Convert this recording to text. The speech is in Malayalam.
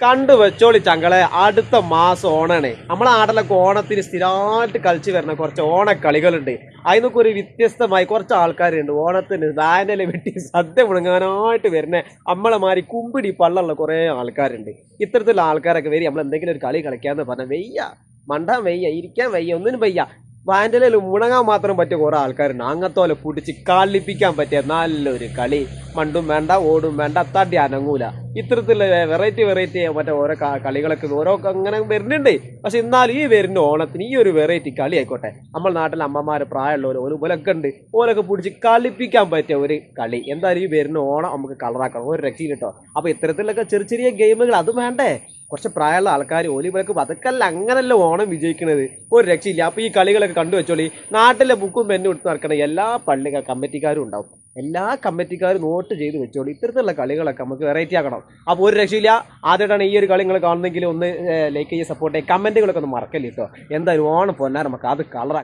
കണ്ടു വെച്ചോളി ചങ്കളെ, അടുത്ത മാസം ഓണാണ്. നമ്മളെ നാട്ടിലൊക്കെ ഓണത്തിന് സ്ഥിരമായിട്ട് കളിച്ച് വരുന്ന കുറച്ച് ഓണക്കളികളുണ്ട്. അതിനൊക്കെ ഒരു വ്യത്യസ്തമായി കുറച്ച് ആൾക്കാരുണ്ട്. ഓണത്തിന് ദാനല വെട്ടി സദ്യ മുടങ്ങാനായിട്ട് വരുന്ന നമ്മളെ മാതിരി കുമ്പിടി പള്ളുള്ള കുറേ ആൾക്കാരുണ്ട്. ഇത്തരത്തിലുള്ള ആൾക്കാരൊക്കെ വരി നമ്മൾ എന്തെങ്കിലും ഒരു കളി കളിക്കാന്ന് പറഞ്ഞാൽ വയ്യ, മണ്ടാൻ വയ്യ, ഇരിക്കാൻ വയ്യ, ഒന്നിനും വയ്യ. വാൻഡലയിൽ മുണങ്ങാൻ മാത്രം പറ്റിയ കുറേ ആൾക്കാരുണ്ട്. അങ്ങത്തോലെ പിടിച്ച് കളിപ്പിക്കാൻ പറ്റിയ നല്ലൊരു കളി. മണ്ടും വേണ്ട, ഓടും വേണ്ട, തടി അനങ്ങൂല. ഇത്തരത്തിലുള്ള വെറൈറ്റി മറ്റേ ഓരോ കളികളൊക്കെ ഓരോ അങ്ങനെ വരുന്നുണ്ട്. പക്ഷെ എന്നാലും ഈ വരുന്ന ഓണത്തിന് ഈ ഒരു വെറൈറ്റി കളി ആയിക്കോട്ടെ, നമ്മുടെ നാട്ടിലെ അമ്മമാർ പ്രായമുള്ളവർ ഓലൊക്കെ ഉണ്ട്, ഓലൊക്കെ പിടിച്ച് കളിപ്പിക്കാൻ പറ്റിയ ഒരു കളി. എന്തായാലും ഈ വരുന്ന ഓണം നമുക്ക് കളറാക്കണം, ഒരു രക്ഷയും കിട്ടോ. അപ്പൊ ഇത്തരത്തിലൊക്കെ ചെറിയ ചെറിയ ഗെയിമുകൾ അത് വേണ്ടേ. കുറച്ച് പ്രായമുള്ള ആൾക്കാർ ഓലിവിളക്ക് അതൊക്കെയല്ല, അങ്ങനല്ല ഓണം വിജയിക്കുന്നത്, ഒരു രക്ഷയില്ല. അപ്പോൾ ഈ കളികളൊക്കെ കണ്ടുവെച്ചോളി. നാട്ടിലെ ബുക്കും പെന്നും എടുത്ത് നടക്കണ എല്ലാ കമ്മിറ്റിക്കാരും ഉണ്ടാവും. എല്ലാ കമ്മിറ്റിക്കാരും നോട്ട് ചെയ്ത് വെച്ചോളി. ഇത്തരത്തിലുള്ള കളികളൊക്കെ നമുക്ക് വെറൈറ്റി ആക്കണം. അപ്പോൾ ഒരു രക്ഷയില്ല. ആദ്യമായിട്ടാണ് ഈ ഒരു കളി നിങ്ങൾ കാണുന്നെങ്കിൽ ഒന്ന് ലൈക്ക് ചെയ്യുക, സപ്പോർട്ട് ചെയ്യുക, കമൻറ്റുകളൊക്കെ ഒന്ന് മറക്കല്ലേ കേട്ടോ. എന്തായാലും ഓണം പൊന്നാർ നമുക്ക് അത് കളറാക്കാം.